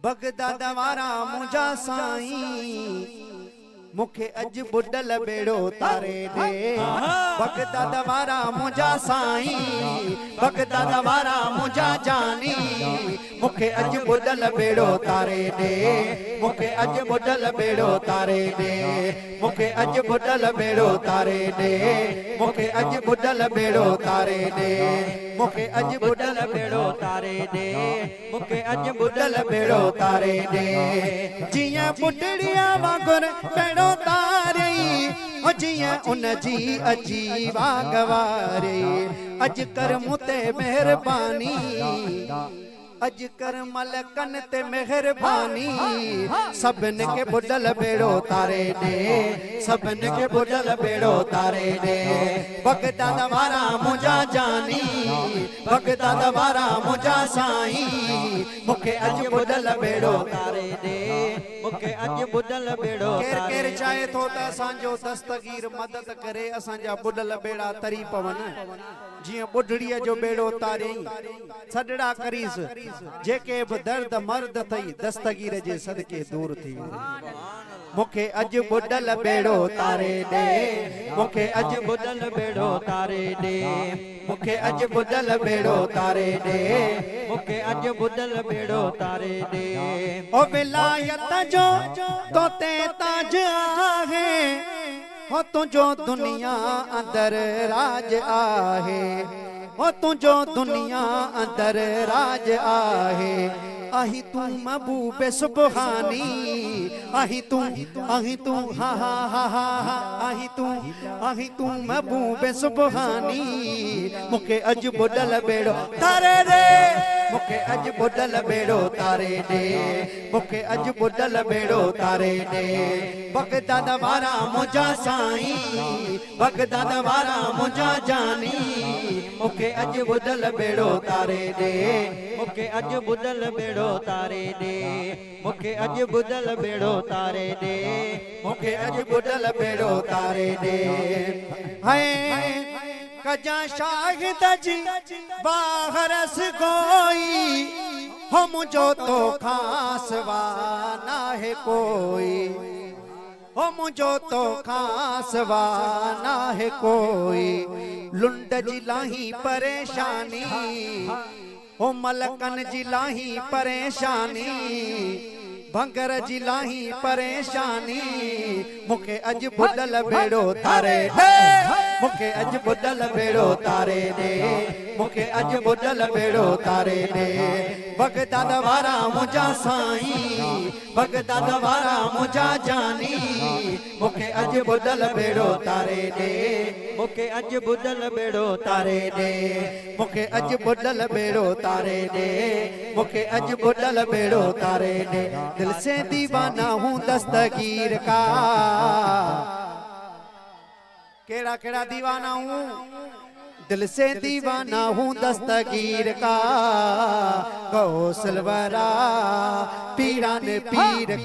Baghdad वारा मुंजा साईं मुखे अज बुडल बेड़ो तारे दे। बगदाद वारा मुंजा साईं बगदाद वारा मुंजा जानी मुखे अज बुडल बेड़ो तारे दे। मुखे अज बुडल बेड़ो तारे दे। मुखे अज बुडल बेड़ो तारे दे। मुखे अज बुडल बेड़ो तारे दे। मुखे अज बुडल बेड़ो तारे दे। मुखे अज बुडल बेड़ो तारे दे। जिया बुडड़िया वांगुर बेड़ो तारे जिया उन जी अजी वागवारे अज कर मुते मेहरबानी अज कर मलकन ते मेहरबानी सबन के बुडल बेड़ो तारे दे। सबन के बुडल बेड़ो तारे दे। बगदाद वारा मुंजा जानी बगदाद वारा मुंजा साईं मुखे अज बुडल बेड़ो तारे दे। मुखे अज बुडल बेड़ो केर केर चाहे तो त असांजो दस्तगीर मदद करे असांजा बुडल बेड़ा तरी पवन जिया बुढ़ड़ीअ जो बेड़ो तारे सडड़ा करीस जेके भी दर्द मर्द थई दस्तगीर जे सदके दूर थी। मुखे अज बुडल बेड़ो तारे दे। मुखे अज बुडल बेड़ो तारे दे। मुखे अज बुडल बेड़ो तारे दे। मुखे अज बुडल बेड़ो तारे दे। ओ विलायत जो तोते ताज आहे हो तुझो दुनिया अंदर राज आहे। हो तुझो दुनिया अंदर राज आहे। आही तू महबूब सुबहानी आही तू हा हा हा हा आही तू महबूब सुबहानी मुखे अज बुडल बेड़ो तारे दे। मुखे अज बुडल बेड़ो तारे दे। मुखे अज बुडल बेड़ो तारे दे। बगदाद वारा मुंजा साईं बगदाद वारा मुंजा जानी मुखे अज बुडल बेड़ो तारे दे। मुखे अज बुडल बेड़ो तारे दे। मुखे अज बुडल बेड़ो तारे दे। मुखे अज बुडल बेड़ो तारे दे। हाय कजा शाहिद जी बाहरस कोई हो मुझो तो खास वाना है कोई। हो मुझो तो खास वाना है कोई। लुंड जी लाही परेशानी हो मलकन जी लाही परेशानी भंगर जी लाही परेशानी मुखे अज बुडल बेड़ो तारे दे। मुखे अज बुडल बेड़ो तारे दे। मुखे अज बुडल बेड़ो तारे दे। बगदाद वारा मुंजा साईं बगदाद वारा मुंजा जानी मुखे अज बुडल बेड़ो तारे दे। मुखे अज बुडल बेड़ो तारे दे। मुखे अज बुडल बेड़ो तारे दे। मुखे अज बुडल बेड़ो तारे दे। दिल से दीवाना हूँ दस्तगीर का केड़ा केड़ा दीवाना हूँ। दिल से दीवाना हूँ दस्तगीर का गौसल वरा पीरान पीर